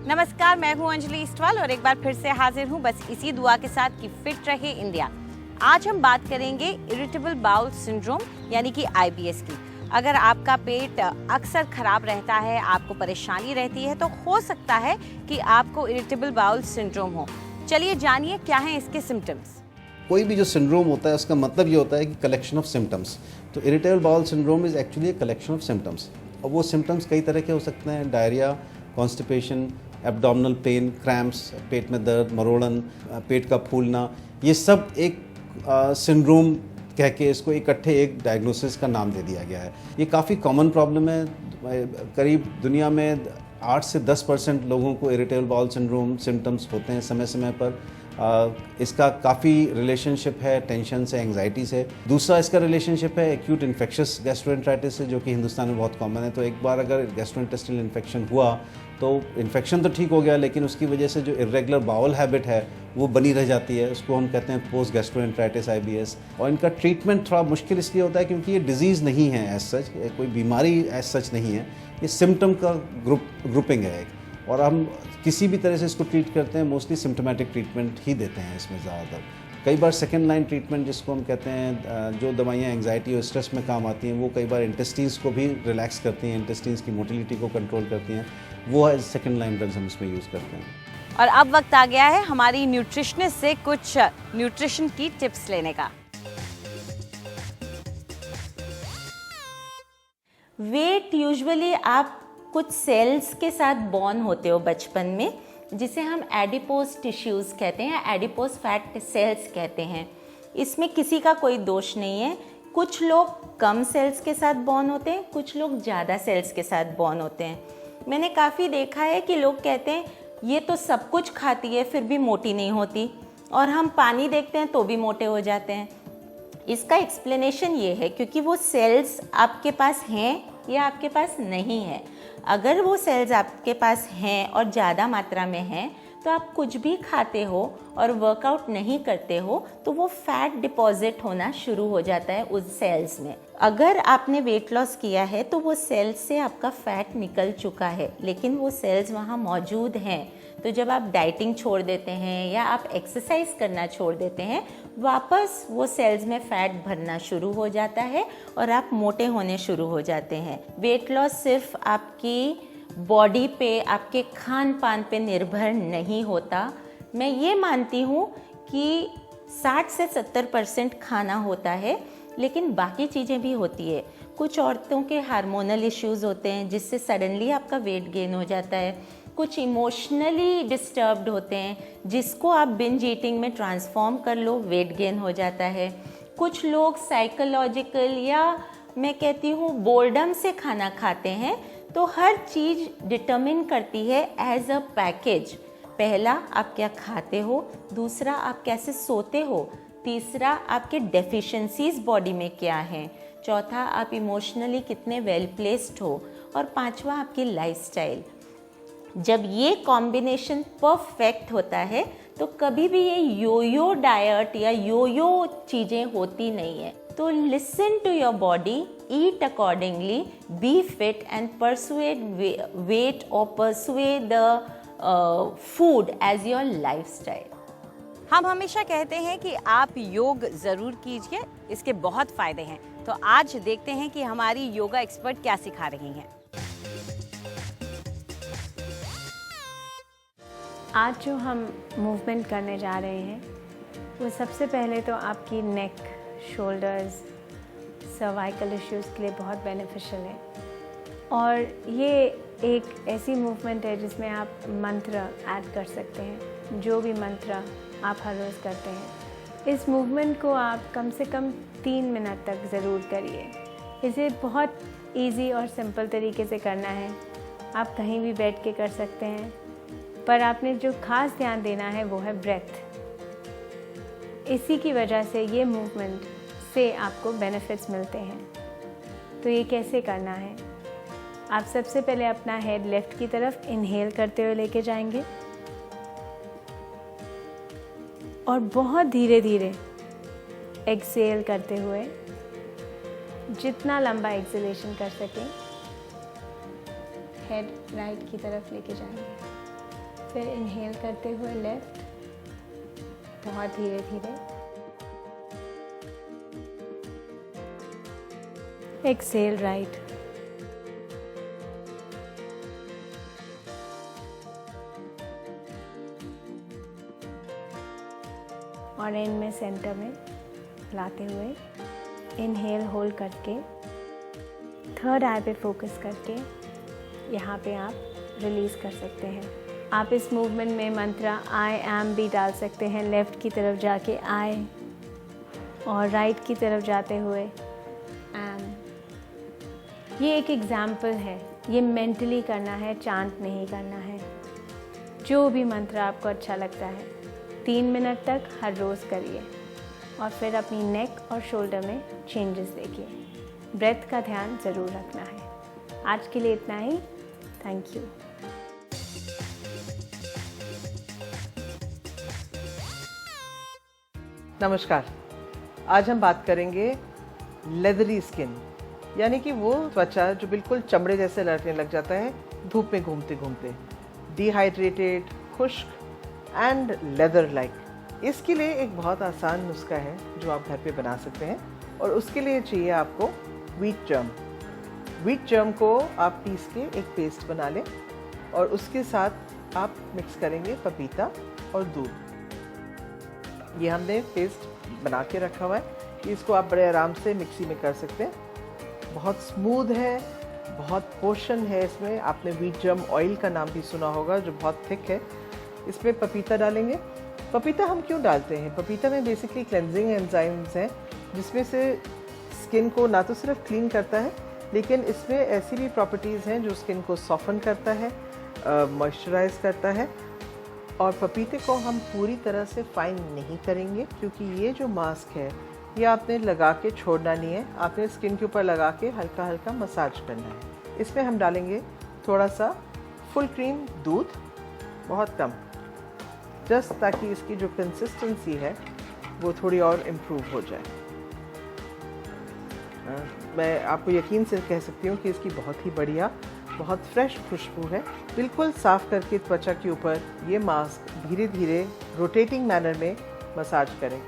नमस्कार, मैं हूं अंजलि इस्टवाल और एक बार फिर से हाजिर हूं बस इसी दुआ के साथ कि फिट रहे इंडिया। आज हम बात करेंगे इरिटेबल बाउल सिंड्रोम यानी कि IBS की। अगर आपका पेट अक्सर खराब रहता है, आपको परेशानी रहती है, तो हो सकता है कि आपको इरिटेबल बाउल सिंड्रोम हो। चलिए जानिए क्या हैं इसके सिम्टम्स। कोई भी जो सिंड्रोम होता है उसका मतलब ये होता है कि कलेक्शन ऑफ सिम्टम्स। तो irritable bowel syndrome is actually a collection of symptoms. और वो सिम्टम्स कई तरह के हो सकते हैं: diarrhoea, constipation, abdominal pain, cramps, पेट में दर्द, मरोड़न, पेट का फूलना। ये सब एक सिंड्रोम कह के इसको इकट्ठे एक डायग्नोसिस का नाम दे दिया गया है। ये काफ़ी कॉमन प्रॉब्लम है। करीब दुनिया में 8 से 10% लोगों को इरिटेबल बाउल सिंड्रोम सिम्टम्स होते हैं समय समय पर। इसका काफ़ी रिलेशनशिप है टेंशन से, एंग्जाइटी से। दूसरा इसका रिलेशनशिप है एक्यूट इन्फेक्शियस गैस्ट्रोएंटेराइटिस से, जो कि हिंदुस्तान में बहुत कॉमन है। तो एक बार अगर गैस्ट्रोइंटेस्टाइनल इन्फेक्शन हुआ तो इन्फेक्शन तो ठीक हो गया, लेकिन उसकी वजह से जो इरेगुलर बाउल हैबिट है वो बनी रह जाती है। उसको हम कहते हैं पोस्ट गैस्ट्रोएंटेराइटिस IBS। और इनका ट्रीटमेंट थोड़ा मुश्किल इसलिए होता है क्योंकि ये डिजीज़ नहीं है एज सच, कोई बीमारी एज सच नहीं है। ये सिम्टम का ग्रुपिंग है एक, और हम किसी भी तरह से इसको ट्रीट करते हैं। मोस्टली सिम्टोमेटिक ट्रीटमेंट ही देते हैं इसमें ज़्यादातर। कई बार सेकेंड लाइन ट्रीटमेंट जिसको हम कहते हैं, जो दवाइयाँ एंग्जाइटी और स्ट्रेस में काम आती हैं, वो कई बार इंटेस्टीन्स को भी रिलैक्स करती हैं, इंटेस्टीन्स की मोटिलिटी को कंट्रोल करती हैं। वो है सेकेंड लाइन ड्रग्स हम इसमें यूज़ करते हैं। और अब वक्त आ गया है हमारी न्यूट्रिशनिस्ट से कुछ न्यूट्रिशन की टिप्स लेने का। वेट यूजुअली आप कुछ सेल्स के साथ बॉर्न होते हो बचपन में, जिसे हम एडिपोज टिश्यूज़ कहते हैं, एडिपोज फैट सेल्स कहते हैं। इसमें किसी का कोई दोष नहीं है। कुछ लोग कम सेल्स के साथ बॉर्न होते हैं, कुछ लोग ज़्यादा सेल्स के साथ बॉर्न होते हैं। मैंने काफ़ी देखा है कि लोग कहते हैं ये तो सब कुछ खाती है फिर भी मोटी नहीं होती, और हम पानी देखते हैं तो भी मोटे हो जाते हैं। इसका एक्सप्लेनेशन ये है क्योंकि वो सेल्स आपके पास हैं या आपके पास नहीं है। अगर वो सेल्स आपके पास हैं और ज़्यादा मात्रा में हैं, तो आप कुछ भी खाते हो और वर्कआउट नहीं करते हो तो वो फैट डिपॉजिट होना शुरू हो जाता है उस सेल्स में। अगर आपने वेट लॉस किया है तो वो सेल्स से आपका फैट निकल चुका है, लेकिन वो सेल्स वहाँ मौजूद हैं। तो जब आप डाइटिंग छोड़ देते हैं या आप एक्सरसाइज करना छोड़ देते हैं, वापस वो सेल्स में फैट भरना शुरू हो जाता है और आप मोटे होने शुरू हो जाते हैं। वेट लॉस सिर्फ आपकी बॉडी पे, आपके खान पान पे निर्भर नहीं होता। मैं ये मानती हूँ कि 60 से 70% खाना होता है, लेकिन बाकी चीज़ें भी होती है। कुछ औरतों के हार्मोनल इश्यूज़ होते हैं जिससे सडनली आपका वेट गेन हो जाता है। कुछ इमोशनली डिस्टर्ब्ड होते हैं जिसको आप बिंज ईटिंग में ट्रांसफॉर्म कर लो, वेट गेन हो जाता है। कुछ लोग साइकोलॉजिकल या मैं कहती हूँ बोर्डम से खाना खाते हैं। तो हर चीज़ डिटर्मिन करती है एज अ पैकेज। पहला, आप क्या खाते हो, दूसरा आप कैसे सोते हो, तीसरा आपके डेफिशिएंसीज बॉडी में क्या हैं, चौथा आप इमोशनली कितने वेल प्लेस्ड हो, और पांचवा आपकी लाइफस्टाइल। जब ये कॉम्बिनेशन परफेक्ट होता है तो कभी भी ये यो डाइट या यो चीज़ें होती नहीं है। तो listen to your body, eat accordingly, be fit and pursue weight और pursue the food as your lifestyle. हम हमेशा कहते हैं कि आप योग ज़रूर कीजिए, इसके बहुत फ़ायदे हैं। तो आज देखते हैं कि हमारी योगा एक्सपर्ट क्या सिखा रही हैं। आज जो हम मूवमेंट करने जा रहे हैं वो सबसे पहले तो आपकी नेक, शोल्डर्स, सर्वाइकल इश्यूज़ के लिए बहुत बेनिफिशियल है। और ये एक ऐसी मूवमेंट है जिसमें आप मंत्र ऐड कर सकते हैं, जो भी मंत्र आप हर रोज़ करते हैं। इस मूवमेंट को आप कम से कम 3 मिनट तक ज़रूर करिए। इसे बहुत इजी और सिंपल तरीके से करना है। आप कहीं भी बैठ के कर सकते हैं, पर आपने जो खास ध्यान देना है वो है ब्रेथ। इसी की वजह से ये मूवमेंट से आपको बेनिफिट्स मिलते हैं। तो ये कैसे करना है? आप सबसे पहले अपना हेड लेफ्ट की तरफ इनहेल करते हुए लेके जाएंगे और बहुत धीरे धीरे एक्सहेल करते हुए जितना लंबा एक्सहेलेशन कर सकें हेड राइट की तरफ लेके जाएंगे। फिर इनहेल करते हुए लेफ्ट, बहुत धीरे धीरे। Exhale right. और एंड में सेंटर में लाते हुए इनहेल होल्ड करके थर्ड आई पे फोकस करके यहाँ पे आप रिलीज़ कर सकते हैं। आप इस मूवमेंट में मंत्रा आई एम भी डाल सकते हैं, लेफ़्ट की तरफ जाके आई और राइट की तरफ जाते हुए एम। ये एक एग्ज़ाम्पल है, ये मेंटली करना है, चांट नहीं करना है। जो भी मंत्र आपको अच्छा लगता है 3 मिनट तक हर रोज़ करिए और फिर अपनी नेक और शोल्डर में चेंजेस देखिए। ब्रेथ का ध्यान ज़रूर रखना है। आज के लिए इतना ही। Thank you. नमस्कार। आज हम बात करेंगे लेदरी स्किन, यानी कि वो त्वचा जो बिल्कुल चमड़े जैसे लड़ने लग जाता है धूप में घूमते घूमते, डिहाइड्रेटेड, खुश्क एंड लेदर लाइक। इसके लिए एक बहुत आसान नुस्खा है जो आप घर पे बना सकते हैं, और उसके लिए चाहिए आपको व्हीट जर्म। व्हीट जर्म को आप पीस के एक पेस्ट बना लें और उसके साथ आप मिक्स करेंगे पपीता और दूध। ये हमने पेस्ट बना के रखा हुआ है, इसको आप बड़े आराम से मिक्सी में कर सकते हैं। बहुत स्मूथ है, बहुत पोषण है इसमें। आपने व्हीट जर्म ऑयल का नाम भी सुना होगा जो बहुत थिक है। इसमें पपीता डालेंगे। पपीता हम क्यों डालते हैं? पपीता में बेसिकली क्लेंजिंग एंजाइम्स हैं जिसमें से स्किन को ना तो सिर्फ क्लीन करता है, लेकिन इसमें ऐसी भी प्रॉपर्टीज़ हैं जो स्किन को सॉफ्टन करता है, मॉइस्चराइज करता है। और पपीते को हम पूरी तरह से फाइन नहीं करेंगे, क्योंकि ये जो मास्क है ये आपने लगा के छोड़ना नहीं है, आपने स्किन के ऊपर लगा के हल्का हल्का मसाज करना है। इसमें हम डालेंगे थोड़ा सा फुल क्रीम दूध, बहुत कम, जस्ट ताकि इसकी जो कंसिस्टेंसी है वो थोड़ी और इम्प्रूव हो जाए। मैं आपको यकीन से कह सकती हूँ कि इसकी बहुत ही बढ़िया, बहुत फ्रेश खुशबू है। बिल्कुल साफ़ करके त्वचा के ऊपर ये मास्क धीरे धीरे रोटेटिंग मैनर में मसाज करें।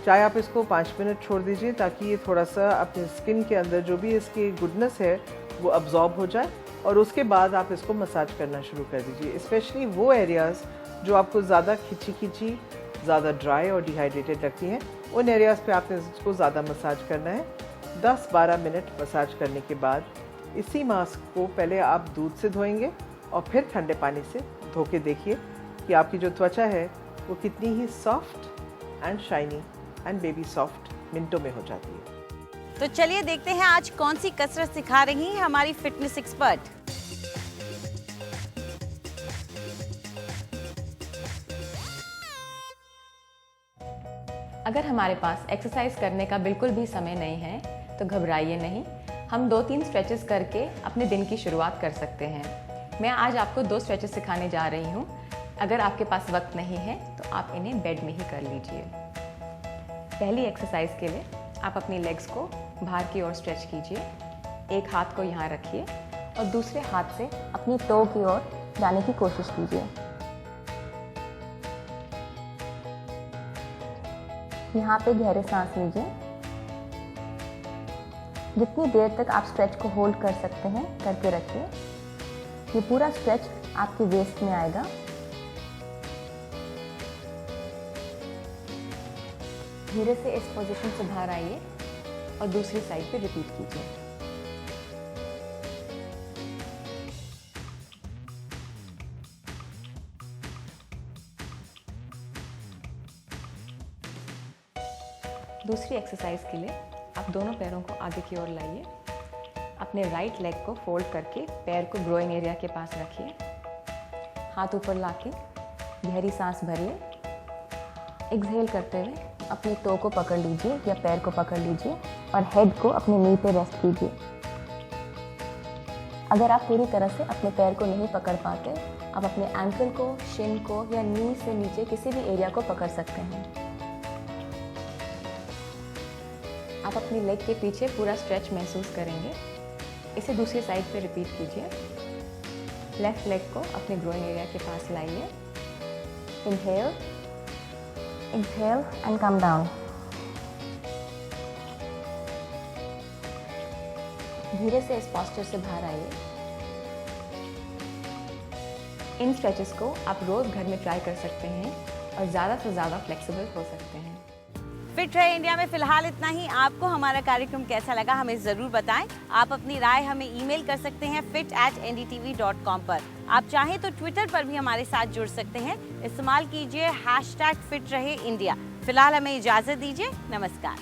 चाहे आप इसको 5 मिनट छोड़ दीजिए ताकि ये थोड़ा सा अपने स्किन के अंदर जो भी इसकी गुडनेस है वो अब्जॉर्ब हो जाए, और उसके बाद आप इसको मसाज करना शुरू कर दीजिए। स्पेशली वो एरियाज़ जो आपको ज़्यादा खिंची खिंची, ज़्यादा ड्राई और डिहाइड्रेटेड लगती हैं, उन एरियाज़ पे आपने इसको ज़्यादा मसाज करना है। 10-12 मिनट मसाज करने के बाद इसी मास्क को पहले आप दूध से धोएंगे और फिर ठंडे पानी से धो के देखिए कि आपकी जो त्वचा है वो कितनी ही soft and shiny and baby soft मिनटों में हो जाती है। तो चलिए देखते हैं आज कौन सी कसरत सिखा रही है हमारी फिटनेस एक्सपर्ट। अगर हमारे पास एक्सरसाइज करने का बिल्कुल भी समय नहीं है तो घबराइए नहीं, हम 2-3 स्ट्रेचेस करके अपने दिन की शुरुआत कर सकते हैं। मैं आज आपको 2 स्ट्रेचेस सिखाने जा रही हूँ। अगर आपके पास वक्त नहीं है तो आप इन्हें बेड में ही कर लीजिए। पहली एक्सरसाइज के लिए आप अपनी लेग्स को बाहर की ओर स्ट्रेच कीजिए। एक हाथ को यहाँ रखिए और दूसरे हाथ से अपनी टो की ओर जाने की कोशिश कीजिए। यहाँ पे गहरे सांस लीजिए। जितनी देर तक आप स्ट्रेच को होल्ड कर सकते हैं करके रखिए। ये पूरा स्ट्रेच आपके वेस्ट में आएगा। धीरे से इस पोजीशन से बाहर आइए और दूसरी साइड पे रिपीट कीजिए। दूसरी एक्सरसाइज के लिए आप दोनों पैरों को आगे की ओर लाइए। अपने राइट लेग को फोल्ड करके पैर को ग्रोइंग एरिया के पास रखिए। हाथ ऊपर लाके गहरी सांस भरिए। एक्सहेल करते हुए अपनी टो को पकड़ लीजिए या पैर को पकड़ लीजिए और हेड को अपने नी पे रेस्ट कीजिए। अगर आप पूरी तरह से अपने पैर को नहीं पकड़ पाते, आप अपने एंकल को, शिन को या नी से नीचे किसी भी एरिया को पकड़ सकते हैं। आप अपनी लेग के पीछे पूरा स्ट्रेच महसूस करेंगे। इसे दूसरी साइड पे रिपीट कीजिए। लेफ्ट लेग को अपने ग्रोइंग एरिया के पास लाइए। Inhale, exhale and come down. धीरे से इस पोस्चर से बाहर आइए। इन स्ट्रेचेस को आप रोज घर में ट्राई कर सकते हैं और ज़्यादा से ज़्यादा फ्लेक्सिबल हो सकते हैं। फिट रहे इंडिया में फिलहाल इतना ही। आपको हमारा कार्यक्रम कैसा लगा हमें ज़रूर बताएं। आप अपनी राय हमें ईमेल कर सकते हैं fit@ndtv.com पर। आप चाहें तो ट्विटर पर भी हमारे साथ जुड़ सकते हैं। इस्तेमाल कीजिए #फिट रहे इंडिया। फिलहाल हमें इजाज़त दीजिए। नमस्कार।